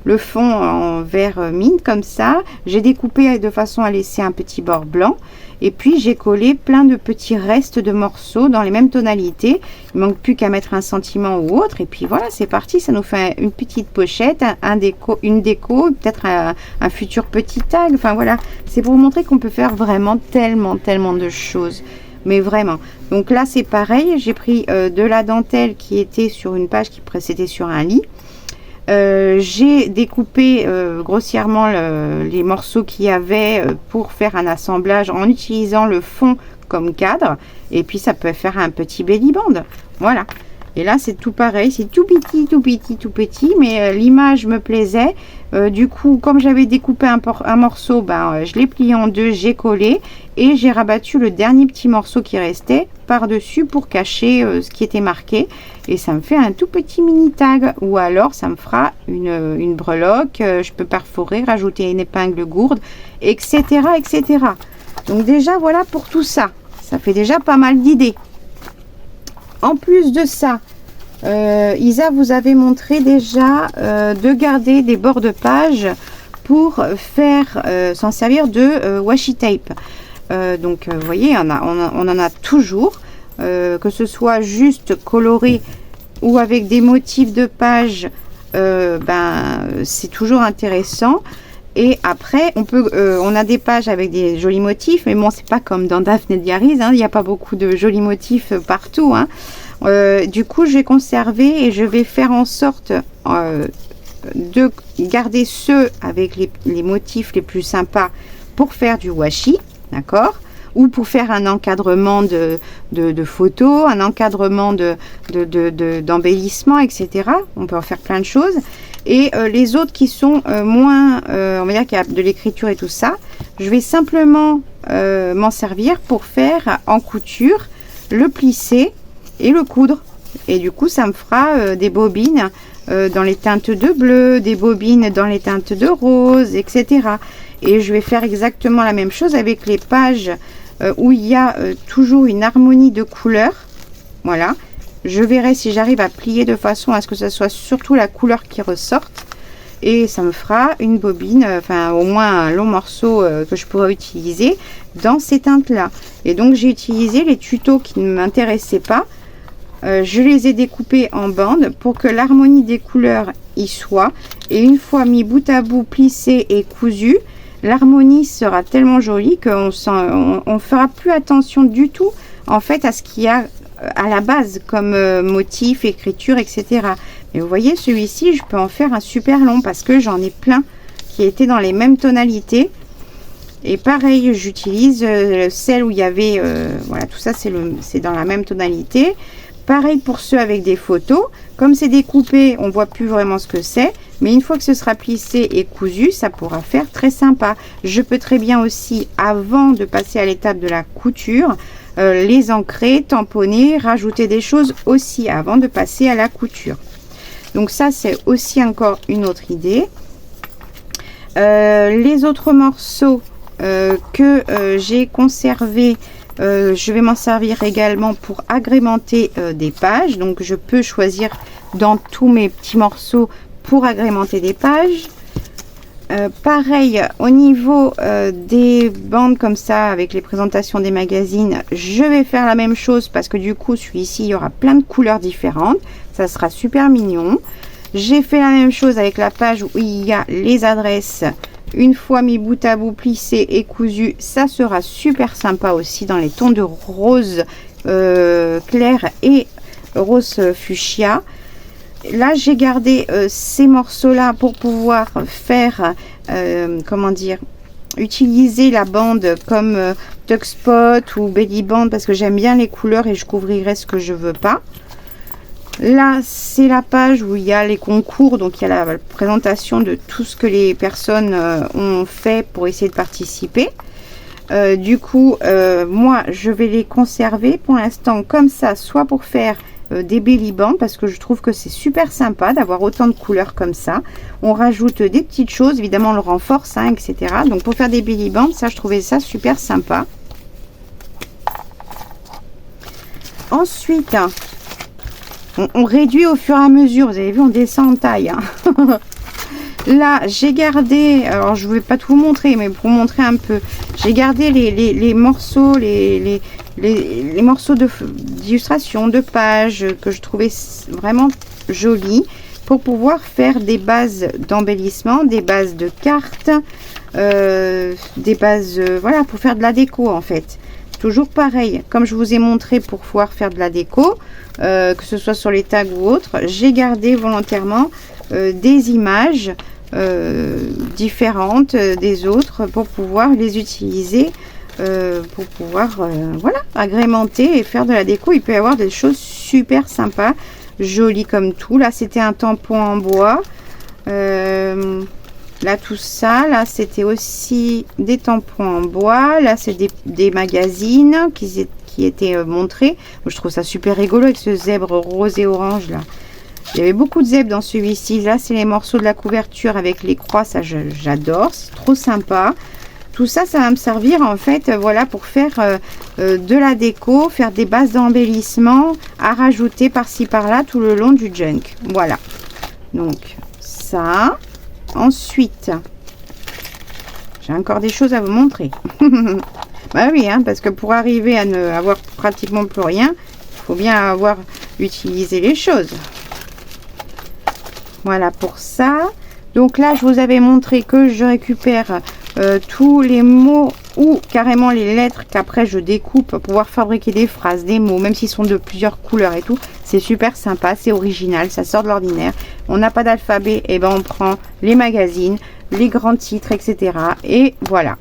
le fond en vert mine comme ça. J'ai découpé de façon à laisser un petit bord blanc. Et puis j'ai collé plein de petits restes de morceaux dans les mêmes tonalités. Il manque plus qu'à mettre un sentiment ou autre. Et puis voilà, c'est parti. Ça nous fait une petite pochette, une déco, peut-être un futur petit tag. Enfin voilà, c'est pour vous montrer qu'on peut faire vraiment tellement de choses. Mais vraiment. Donc là c'est pareil. J'ai pris de la dentelle qui était sur une page qui précédait sur un lit. J'ai découpé grossièrement les morceaux qu'il y avait pour faire un assemblage en utilisant le fond comme cadre, et puis ça peut faire un petit belly band, voilà. Et là c'est tout pareil, c'est tout petit, mais l'image me plaisait. Du coup, comme j'avais découpé un morceau, ben, je l'ai plié en deux, j'ai collé et j'ai rabattu le dernier petit morceau qui restait par dessus pour cacher ce qui était marqué, et ça me fait un tout petit mini tag, ou alors ça me fera une breloque. Je peux perforer, rajouter une épingle gourde, etc. Donc déjà voilà pour tout ça, ça fait déjà pas mal d'idées. En plus de ça, Isa vous avait montré déjà de garder des bords de page pour faire s'en servir de washi tape. Donc vous voyez, on en a toujours, que ce soit juste coloré ou avec des motifs de page, ben c'est toujours intéressant. Et après on a des pages avec des jolis motifs, mais bon, c'est pas comme dans Daphne Diaries, hein, il n'y a pas beaucoup de jolis motifs partout, hein. Du coup je vais conserver et je vais faire en sorte de garder ceux avec les motifs les plus sympas pour faire du washi, d'accord. ou pour faire un encadrement de photos, un encadrement d'embellissement, etc. On peut en faire plein de choses. Et les autres qui sont moins, on va dire qu'il y a de l'écriture et tout ça, je vais simplement m'en servir pour faire en couture, le plisser et le coudre. Et du coup, ça me fera des bobines dans les teintes de bleu, des bobines dans les teintes de rose, etc. Et je vais faire exactement la même chose avec les pages où il y a toujours une harmonie de couleurs. Voilà. Je verrai si j'arrive à plier de façon à ce que ce soit surtout la couleur qui ressorte. Et ça me fera une bobine, enfin au moins un long morceau que je pourrais utiliser dans ces teintes-là. Et donc j'ai utilisé les tutos qui ne m'intéressaient pas. Je les ai découpés en bandes pour que l'harmonie des couleurs y soit. Et une fois mis bout à bout, plissé et cousu, l'harmonie sera tellement jolie qu'on on fera plus attention du tout en fait à ce qu'il y a à la base comme motif, écriture, etc. Et vous voyez, celui-ci, je peux en faire un super long parce que j'en ai plein qui étaient dans les mêmes tonalités. Et pareil, j'utilise celle où il y avait, voilà, tout ça c'est dans la même tonalité. Pareil pour ceux avec des photos. Comme c'est découpé, on voit plus vraiment ce que c'est. Mais une fois que ce sera plissé et cousu, ça pourra faire très sympa. Je peux très bien aussi, avant de passer à l'étape de la couture, les ancrer, tamponner, rajouter des choses aussi avant de passer à la couture. Donc ça, c'est aussi encore une autre idée. Les autres morceaux que j'ai conservés, je vais m'en servir également pour agrémenter des pages. Donc je peux choisir dans tous mes petits morceaux pour agrémenter des pages. Pareil au niveau des bandes comme ça avec les présentations des magazines, je vais faire la même chose parce que du coup celui-ci il y aura plein de couleurs différentes, ça sera super mignon. J'ai fait la même chose avec la page où il y a les adresses. Une fois mis bout à bout, plissé et cousu, ça sera super sympa aussi dans les tons de rose clair et rose fuchsia. Là, j'ai gardé ces morceaux-là pour pouvoir faire, comment dire, utiliser la bande comme Tuck Spot ou Belly Band parce que j'aime bien les couleurs et je couvrirai ce que je veux pas. Là, c'est la page où il y a les concours, donc il y a la présentation de tout ce que les personnes ont fait pour essayer de participer. Du coup, moi, je vais les conserver pour l'instant comme ça, soit pour faire des belly bands parce que je trouve que c'est super sympa d'avoir autant de couleurs comme ça. On rajoute des petites choses, évidemment on le renforce, hein, etc. Donc pour faire des belly bands, ça je trouvais ça super sympa. Ensuite, on réduit au fur et à mesure. Vous avez vu, on descend en taille. Hein. Là, j'ai gardé, alors je ne vais pas tout vous montrer, mais pour montrer un peu, j'ai gardé les morceaux, les morceaux d'illustration, de pages que je trouvais vraiment jolis pour pouvoir faire des bases d'embellissement, des bases de cartes, des bases, voilà, pour faire de la déco en fait. Toujours pareil, comme je vous ai montré pour pouvoir faire de la déco, que ce soit sur les tags ou autres, j'ai gardé volontairement des images différentes des autres pour pouvoir les utiliser, pour pouvoir voilà, agrémenter et faire de la déco. Il peut y avoir des choses super sympas, jolies comme tout. Là, c'était un tampon en bois. Là, tout ça, là, c'était aussi des tampons en bois. Là, c'est des magazines qui étaient montrés. Moi, je trouve ça super rigolo avec ce zèbre rose et orange, là. Il y avait beaucoup de zèbres dans celui-ci. Là, c'est les morceaux de la couverture avec les croix. Ça, j'adore. C'est trop sympa. Tout ça, ça va me servir, en fait, voilà, pour faire de la déco, faire des bases d'embellissement à rajouter par-ci, par-là, tout le long du junk. Voilà. Donc, ça... Ensuite, j'ai encore des choses à vous montrer. Bah oui, hein, parce que pour arriver à ne avoir pratiquement plus rien, il faut bien avoir utilisé les choses. Voilà pour ça. Donc là, je vous avais montré que je récupère tous les mots ou carrément les lettres qu'après je découpe pour pouvoir fabriquer des phrases, des mots, même s'ils sont de plusieurs couleurs et tout. C'est super sympa, c'est original, ça sort de l'ordinaire. On n'a pas d'alphabet, et ben on prend les magazines, les grands titres, etc. Et voilà.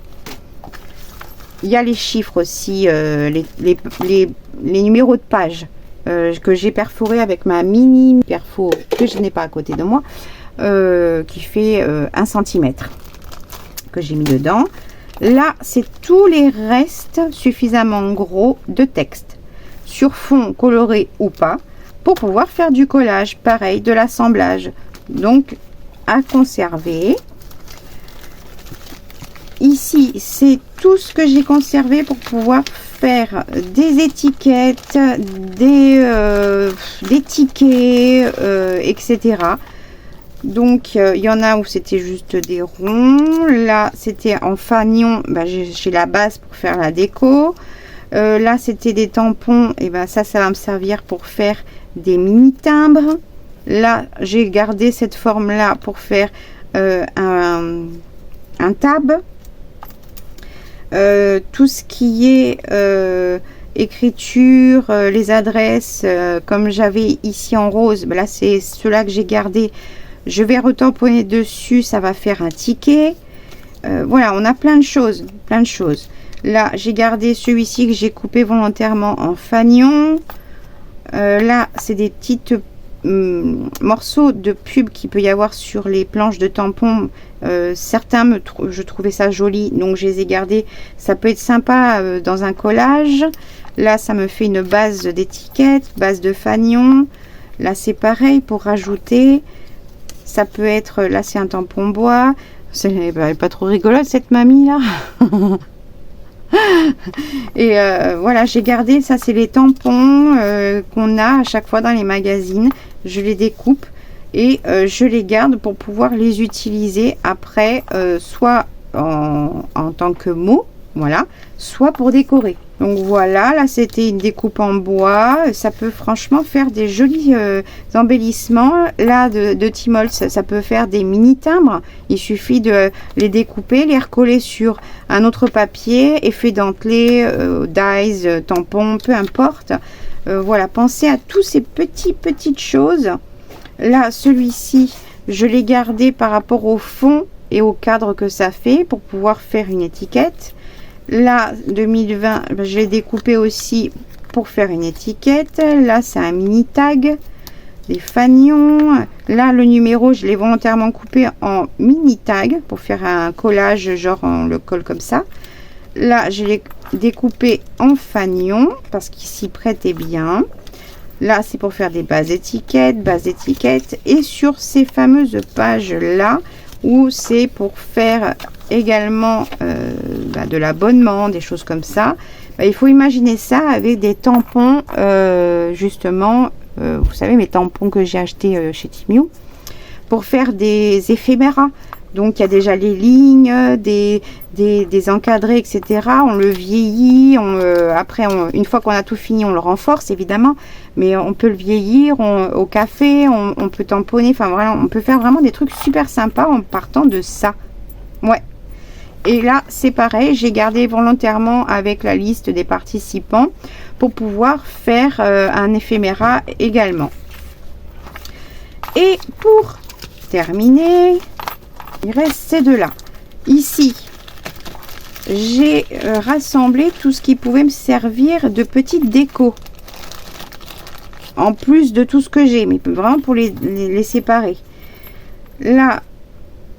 il y a les chiffres aussi, les numéros de page que j'ai perforé avec ma mini perfo que je n'ai pas à côté de moi, qui fait 1 cm que j'ai mis dedans. Là, c'est tous les restes suffisamment gros de texte sur fond coloré ou pas pour pouvoir faire du collage, pareil, de l'assemblage. Donc, à conserver. Ici, c'est tout ce que j'ai conservé pour pouvoir faire des étiquettes, des tickets, etc. Donc, il y en a où c'était juste des ronds. Là, c'était en fanion. Ben, j'ai la base pour faire la déco. Là, c'était des tampons. Et ben ça va me servir pour faire des mini timbres. Là, j'ai gardé cette forme-là pour faire un tab. Tout ce qui est écriture, les adresses, comme j'avais ici en rose, ben là, c'est ceux-là que j'ai gardé. Je vais retamponner dessus, ça va faire un ticket. Voilà, on a plein de choses, plein de choses. Là, j'ai gardé celui-ci que j'ai coupé volontairement en fanion. Là, c'est des petites morceaux de pub qu'il peut y avoir sur les planches de tampons. Certains, je trouvais ça joli, donc je les ai gardés. Ça peut être sympa dans un collage. Là, ça me fait une base d'étiquette, base de fanion. Là, c'est pareil pour rajouter. Ça peut être, là c'est un tampon bois. Elle est pas trop rigolote cette mamie là. Et voilà, j'ai gardé, ça c'est les tampons qu'on a à chaque fois dans les magazines. Je les découpe et je les garde pour pouvoir les utiliser après, soit en tant que mots, voilà, soit pour décorer. Donc voilà, là c'était une découpe en bois, ça peut franchement faire des jolis embellissements. Là de Timols, ça peut faire des mini timbres, il suffit de les découper, les recoller sur un autre papier, effet dentelé, dies, tampon, peu importe. Voilà, pensez à tous ces petites choses. Là, celui-ci, je l'ai gardé par rapport au fond et au cadre que ça fait pour pouvoir faire une étiquette. Là, 2020, je l'ai découpé aussi pour faire une étiquette. Là, c'est un mini tag, des fanions. Là, le numéro, je l'ai volontairement coupé en mini tag pour faire un collage, genre on le colle comme ça. Là, je l'ai découpé en fanion parce qu'il s'y prêtait bien. Là, c'est pour faire des bases étiquettes. Et sur ces fameuses pages-là, où c'est pour faire également de l'abonnement, des choses comme ça. Il faut imaginer ça avec des tampons, justement, vous savez, mes tampons que j'ai achetés chez Timiu, pour faire des éphéméras. Donc, il y a déjà les lignes, des encadrés, etc. On le vieillit. Après, une fois qu'on a tout fini, on le renforce, évidemment. Mais on peut le vieillir au café. On peut tamponner. Enfin, voilà, on peut faire vraiment des trucs super sympas en partant de ça. Ouais. Et là, c'est pareil. J'ai gardé volontairement avec la liste des participants pour pouvoir faire un éphéméra également. Et pour terminer, il reste ces deux-là. Ici, j'ai rassemblé tout ce qui pouvait me servir de petite déco. En plus de tout ce que j'ai, mais vraiment pour les séparer. Là,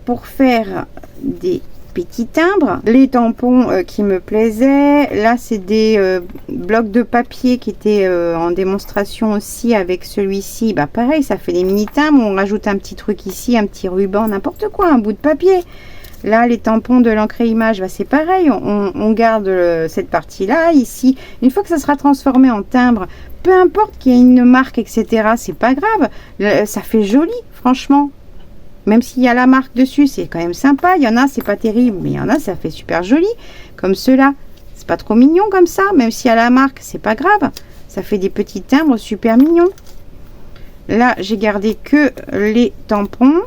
pour faire des petits timbres, les tampons qui me plaisaient. Là, c'est des blocs de papier qui étaient en démonstration aussi avec celui-ci. Bah pareil, ça fait des mini timbres. On rajoute un petit truc ici, un petit ruban, n'importe quoi, un bout de papier. Là, les tampons de l'encre image, bah, c'est pareil. On garde cette partie-là. Ici, une fois que ça sera transformé en timbre, peu importe qu'il y ait une marque, etc., c'est pas grave. Ça fait joli, franchement. Même s'il y a la marque dessus, c'est quand même sympa. Il y en a, c'est pas terrible, mais il y en a, ça fait super joli. Comme ceux-là. C'est pas trop mignon comme ça. Même s'il y a la marque, c'est pas grave. Ça fait des petits timbres super mignons. Là, j'ai gardé que les tampons.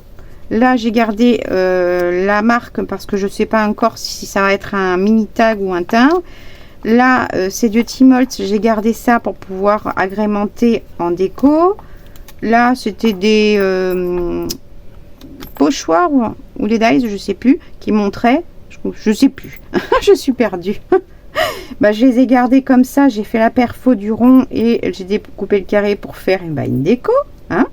Là, j'ai gardé la marque parce que je sais pas encore si ça va être un mini tag ou un timbre. Là, c'est de Timols. J'ai gardé ça pour pouvoir agrémenter en déco. Là, c'était des pochoirs ou des dies, je sais plus, qui montraient. Je sais plus. Je suis perdue. bah, je les ai gardés comme ça. J'ai fait la perfo du rond et j'ai découpé le carré pour faire une déco. Hein.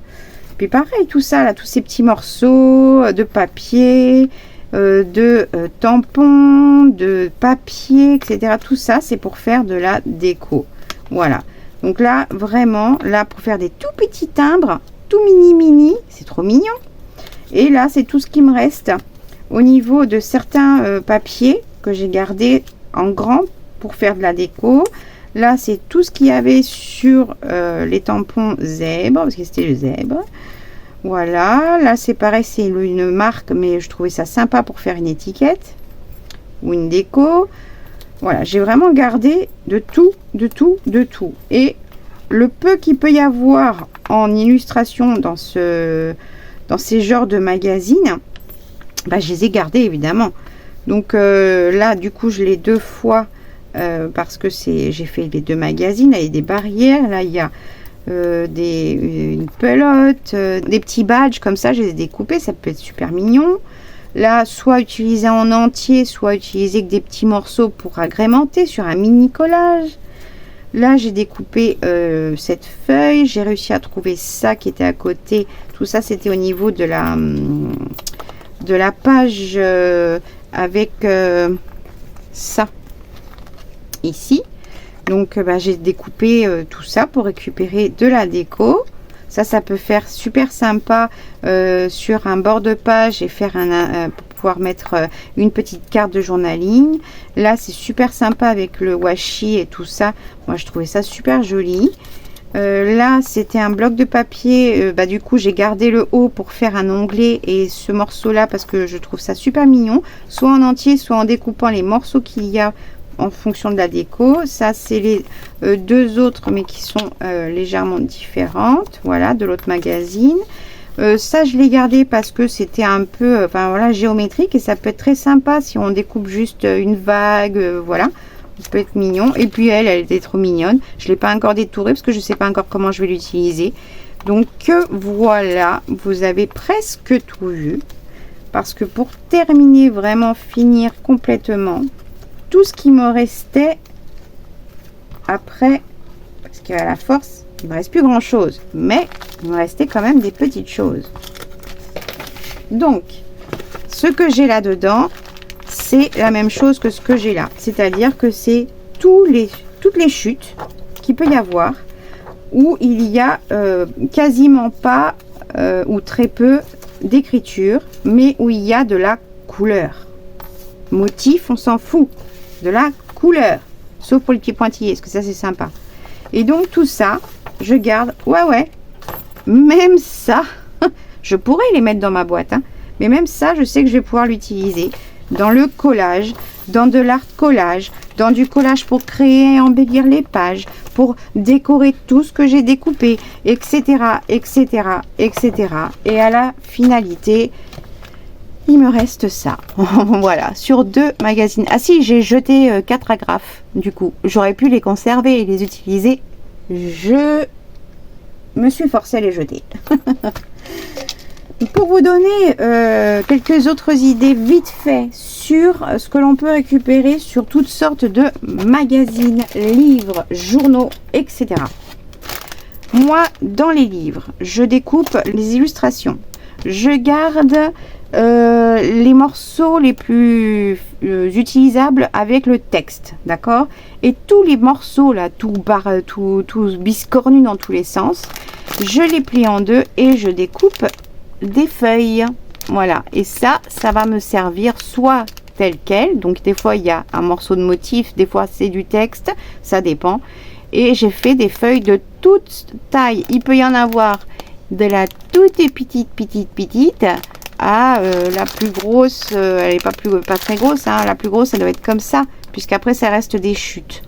Puis pareil, tout ça, là, tous ces petits morceaux de papier, tampons, de papier, etc. Tout ça, c'est pour faire de la déco. Voilà. Donc là, vraiment, là, pour faire des tout petits timbres, tout mini, c'est trop mignon. Et là, c'est tout ce qui me reste au niveau de certains papiers que j'ai gardés en grand pour faire de la déco. Là, c'est tout ce qu'il y avait sur les tampons zèbre, parce que c'était le zèbre. Voilà, là c'est pareil, c'est une marque, mais je trouvais ça sympa pour faire une étiquette ou une déco. Voilà, j'ai vraiment gardé de tout. Et le peu qu'il peut y avoir en illustration dans ces genres de magazines, bah, je les ai gardés évidemment. Donc là, du coup, je l'ai 2 fois parce que j'ai fait les 2 magazines. Là, il y a des barrières, là il y a une pelote, des petits badges comme ça, je les ai découpés, ça peut être super mignon. Là, soit utiliser en entier, soit utiliser que des petits morceaux pour agrémenter sur un mini collage. Là, j'ai découpé cette feuille, j'ai réussi à trouver ça qui était à côté. Tout ça, c'était au niveau de la page avec ça ici. Donc bah, j'ai découpé tout ça pour récupérer de la déco. Ça peut faire super sympa sur un bord de page et faire pour pouvoir mettre une petite carte de journaling. Là, c'est super sympa avec le washi et tout ça. Moi, je trouvais ça super joli. Là, c'était un bloc de papier. Bah, du coup, j'ai gardé le haut pour faire un onglet et ce morceau-là parce que je trouve ça super mignon. Soit en entier, soit en découpant les morceaux qu'il y a en fonction de la déco. Ça, c'est les 2 autres, mais qui sont légèrement différentes. Voilà, de l'autre magazine. Ça, je l'ai gardé parce que c'était un peu, voilà, géométrique et ça peut être très sympa si on découpe juste une vague, voilà. Ça peut être mignon. Et puis elle était trop mignonne. Je l'ai pas encore détourée parce que je sais pas encore comment je vais l'utiliser. Donc voilà, vous avez presque tout vu. Parce que pour terminer, vraiment finir complètement, tout ce qui me restait après, parce qu'à la force, il ne me reste plus grand chose, mais il me restait quand même des petites choses. Donc, ce que j'ai là dedans, c'est la même chose que ce que j'ai là, c'est-à-dire que c'est toutes les chutes qu'il peut y avoir où il y a quasiment pas ou très peu d'écriture, mais où il y a de la couleur. Motif, on s'en fout. De la couleur, sauf pour les petits pointillés, parce que ça c'est sympa. Et donc tout ça, je garde. Ouais, même ça, je pourrais les mettre dans ma boîte, hein, mais même ça, je sais que je vais pouvoir l'utiliser dans le collage, dans de l'art collage, dans du collage pour créer et embellir les pages, pour décorer tout ce que j'ai découpé, etc. Et à la finalité, il me reste ça. Voilà, sur 2 magazines. Ah si, j'ai jeté 4 agrafes, du coup. J'aurais pu les conserver et les utiliser. Je me suis forcée à les jeter. Pour vous donner quelques autres idées vite fait sur ce que l'on peut récupérer sur toutes sortes de magazines, livres, journaux, etc. Moi, dans les livres, je découpe les illustrations. Je garde les morceaux les plus utilisables avec le texte, d'accord, et tous les morceaux là, tout biscornus dans tous les sens, je les plie en 2 et je découpe des feuilles, voilà, et ça va me servir soit tel quel, donc des fois il y a un morceau de motif, des fois c'est du texte, ça dépend, et j'ai fait des feuilles de toute taille. Il peut y en avoir de la toute petite à la plus grosse, elle est pas très grosse, hein, la plus grosse, ça doit être comme ça, puisqu'après ça reste des chutes.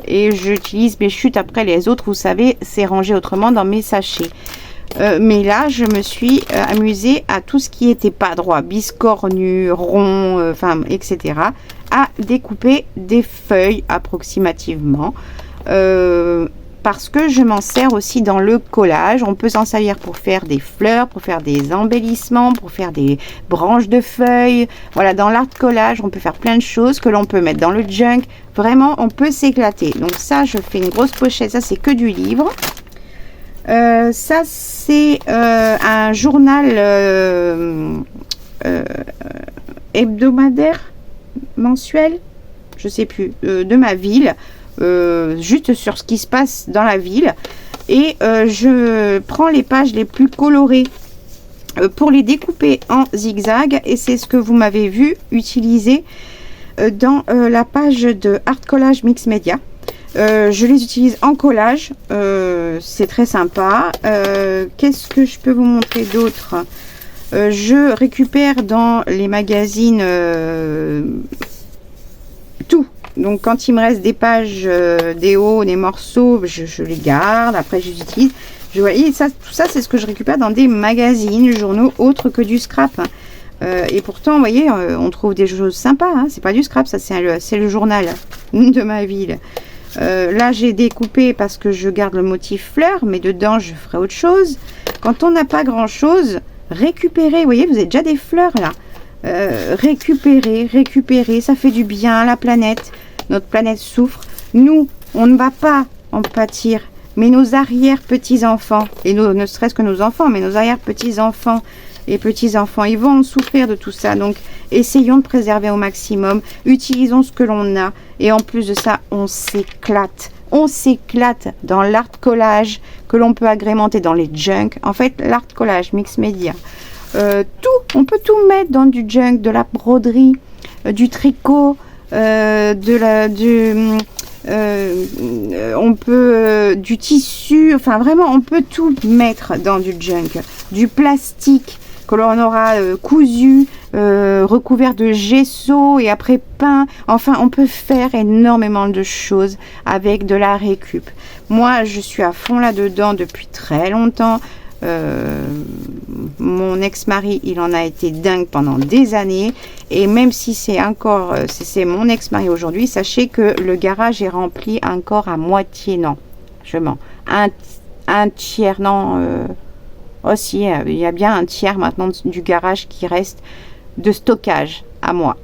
Et j'utilise mes chutes, après les autres, vous savez, c'est rangé autrement dans mes sachets. Mais là, je me suis amusée à tout ce qui était pas droit, biscornu, rond, etc., à découper des feuilles approximativement. parce que je m'en sers aussi dans le collage. On peut s'en servir pour faire des fleurs, pour faire des embellissements, pour faire des branches de feuilles. Voilà, dans l'art collage, on peut faire plein de choses que l'on peut mettre dans le junk. Vraiment, on peut s'éclater. Donc ça, je fais une grosse pochette. Ça, c'est que du livre. Ça, c'est un journal hebdomadaire, mensuel, je sais plus, de ma ville. Juste sur ce qui se passe dans la ville, et je prends les pages les plus colorées pour les découper en zigzag, et c'est ce que vous m'avez vu utiliser dans la page de Art Collage Mix Media. Je les utilise en collage, c'est très sympa. Qu'est-ce que je peux vous montrer d'autre? Je récupère dans les magazines tout. Donc quand il me reste des pages, des hauts, des morceaux, je les garde, après je les utilise. Et ça, tout ça, c'est ce que je récupère dans des magazines, journaux autres que du scrap. Et pourtant, vous voyez, on trouve des choses sympas. Hein, c'est pas du scrap, ça c'est le journal de ma ville. Là, j'ai découpé parce que je garde le motif fleur, mais dedans, je ferai autre chose. Quand on n'a pas grand-chose, récupérer. Vous voyez, vous avez déjà des fleurs là. Récupérer, ça fait du bien à la planète. Notre planète souffre. Nous, on ne va pas en pâtir, mais nos arrière-petits-enfants, et ne serait-ce que nos enfants, mais nos arrière-petits-enfants et petits-enfants, ils vont souffrir de tout ça. Donc, essayons de préserver au maximum. Utilisons ce que l'on a. Et en plus de ça, on s'éclate. On s'éclate dans l'art collage que l'on peut agrémenter dans les junk. En fait, l'art collage Mix Media. On peut tout mettre dans du junk, de la broderie, du tricot, on peut du tissu, enfin vraiment on peut tout mettre dans du junk, du plastique que l'on aura cousu, recouvert de gesso et après peint. Enfin, on peut faire énormément de choses avec de la récup. Moi, je suis à fond là-dedans depuis très longtemps. Mon ex-mari, il en a été dingue pendant des années, et même si c'est encore c'est mon ex-mari aujourd'hui, sachez que le garage est rempli encore à moitié, non, je mens, un tiers, non, aussi il y a bien un tiers maintenant du garage qui reste de stockage à moi.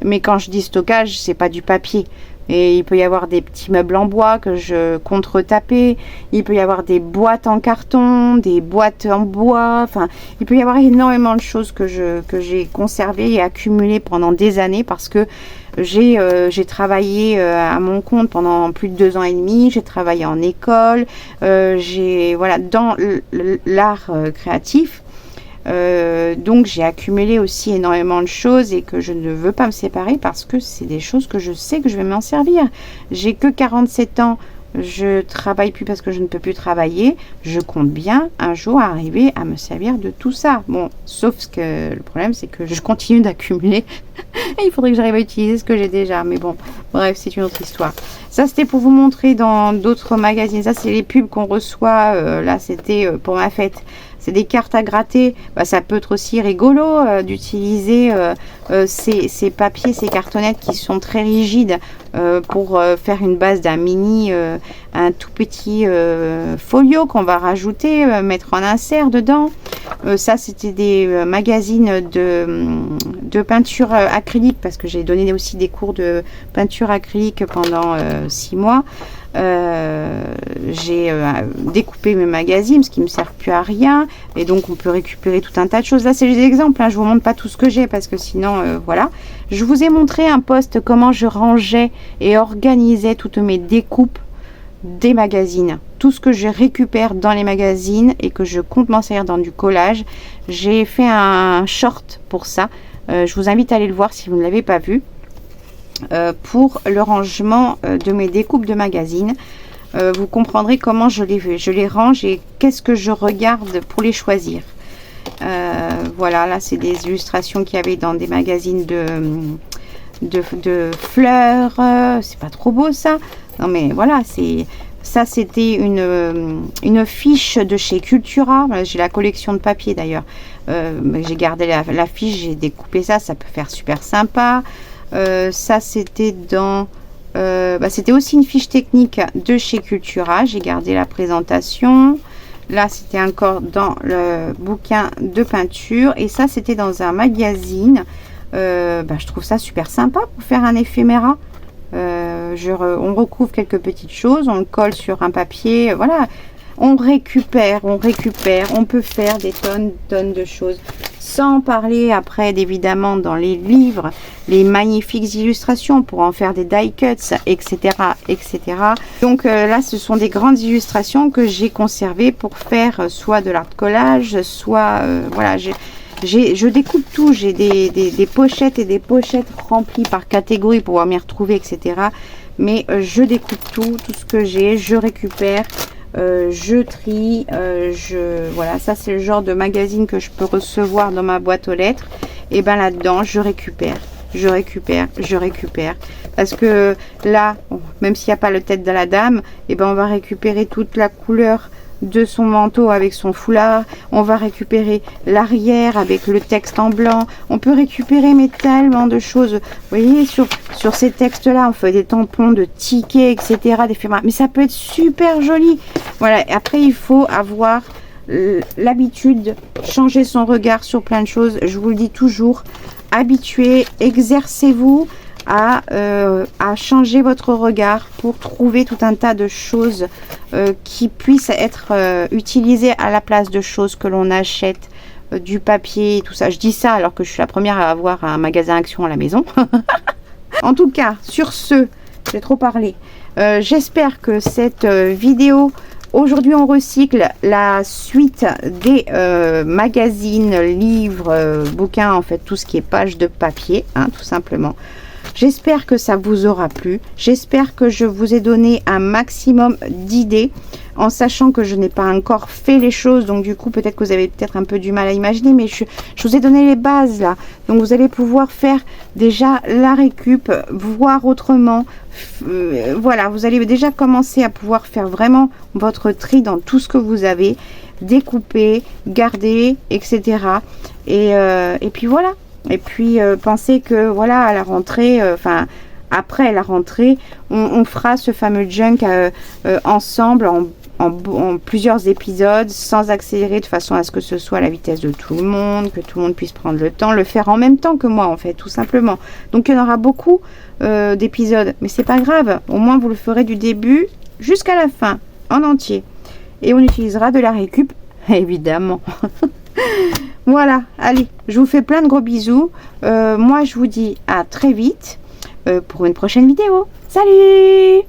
Mais quand je dis stockage, c'est pas du papier. Et il peut y avoir des petits meubles en bois que je compte retaper. Il peut y avoir des boîtes en carton, des boîtes en bois. Enfin, il peut y avoir énormément de choses que j'ai conservées et accumulées pendant des années parce que j'ai travaillé à mon compte pendant plus de 2 ans et demi. J'ai travaillé en école. Voilà, dans l'art créatif. Donc j'ai accumulé aussi énormément de choses et que je ne veux pas me séparer parce que c'est des choses que je sais que je vais m'en servir. J'ai que 47 ans, je travaille plus parce que je ne peux plus travailler. Je compte bien un jour arriver à me servir de tout ça. Bon, sauf que le problème c'est que je continue d'accumuler et il faudrait que j'arrive à utiliser ce que j'ai déjà. Mais bon, bref, c'est une autre histoire. Ça c'était pour vous montrer dans d'autres magazines. Ça c'est les pubs qu'on reçoit. Là c'était pour ma fête. C'est des cartes à gratter. Bah, ça peut être aussi rigolo d'utiliser ces papiers, ces cartonnettes qui sont très rigides pour faire une base d'un mini, un tout petit folio qu'on va rajouter, mettre en insert dedans. Ça, c'était des magazines de peinture acrylique parce que j'ai donné aussi des cours de peinture acrylique pendant 6 mois. J'ai découpé mes magazines parce qu'ils ne me servent plus à rien et donc on peut récupérer tout un tas de choses. Là c'est des exemples, hein. Je vous montre pas tout ce que j'ai parce que sinon voilà. Je vous ai montré un post comment je rangeais et organisais toutes mes découpes des magazines, tout ce que je récupère dans les magazines et que je compte m'en servir dans du collage. J'ai fait un short pour ça, je vous invite à aller le voir si vous ne l'avez pas vu. Pour le rangement de mes découpes de magazines, vous comprendrez comment je les range et qu'est-ce que je regarde pour les choisir. Voilà, là c'est des illustrations qu'il y avait dans des magazines de fleurs. C'est pas trop beau ça? Non mais voilà, ça c'était une fiche de chez Cultura. J'ai la collection de papier d'ailleurs. J'ai gardé la fiche, j'ai découpé ça peut faire super sympa. Ça c'était dans C'était aussi une fiche technique de chez Cultura. J'ai gardé la présentation. Là, c'était encore dans le bouquin de peinture. Et ça, c'était dans un magazine. Je trouve ça super sympa pour faire un éphéméra. On recouvre quelques petites choses. On le colle sur un papier. Voilà. On récupère. On peut faire des tonnes de choses. Sans parler après, évidemment, dans les livres, les magnifiques illustrations pour en faire des die cuts, etc. etc. Donc là, ce sont des grandes illustrations que j'ai conservées pour faire soit de l'art collage, soit... voilà, je découpe tout. J'ai des pochettes et des pochettes remplies par catégorie pour pouvoir m'y retrouver, etc. Mais je découpe tout ce que j'ai, je récupère. Je trie, voilà, ça c'est le genre de magazine que je peux recevoir dans ma boîte aux lettres. Et ben là-dedans, je récupère. Parce que là, même s'il n'y a pas le tête de la dame, et ben on va récupérer toute la couleur de son manteau avec son foulard. On va récupérer l'arrière avec le texte en blanc. On peut récupérer mais tellement de choses. Vous voyez, sur ces textes-là, on fait des tampons de tickets, etc. Mais ça peut être super joli. Voilà. Après, il faut avoir l'habitude de changer son regard sur plein de choses. Je vous le dis toujours. Habituez, exercez-vous à changer votre regard pour trouver tout un tas de choses qui puissent être utilisées à la place de choses que l'on achète, du papier, tout ça. Je dis ça alors que je suis la première à avoir un magasin Action à la maison. En tout cas, sur ce, j'ai trop parlé. J'espère que cette vidéo... Aujourd'hui, on recycle la suite des magazines, livres, bouquins, en fait, tout ce qui est pages de papier, hein, tout simplement. J'espère que ça vous aura plu. J'espère que je vous ai donné un maximum d'idées en sachant que je n'ai pas encore fait les choses. Donc du coup, peut-être que vous avez peut-être un peu du mal à imaginer, mais je vous ai donné les bases là. Donc vous allez pouvoir faire déjà la récup, voir autrement. Voilà, vous allez déjà commencer à pouvoir faire vraiment votre tri dans tout ce que vous avez, découper, garder, etc. Et puis voilà. Et puis pensez que voilà, à la rentrée, après la rentrée, on fera ce fameux junk ensemble en plusieurs épisodes, sans accélérer, de façon à ce que ce soit à la vitesse de tout le monde, que tout le monde puisse prendre le temps, le faire en même temps que moi en fait, tout simplement. Donc il y en aura beaucoup d'épisodes, mais c'est pas grave, au moins vous le ferez du début jusqu'à la fin, en entier. Et on utilisera de la récup, évidemment. Voilà, allez, je vous fais plein de gros bisous. Moi, je vous dis à très vite pour une prochaine vidéo. Salut!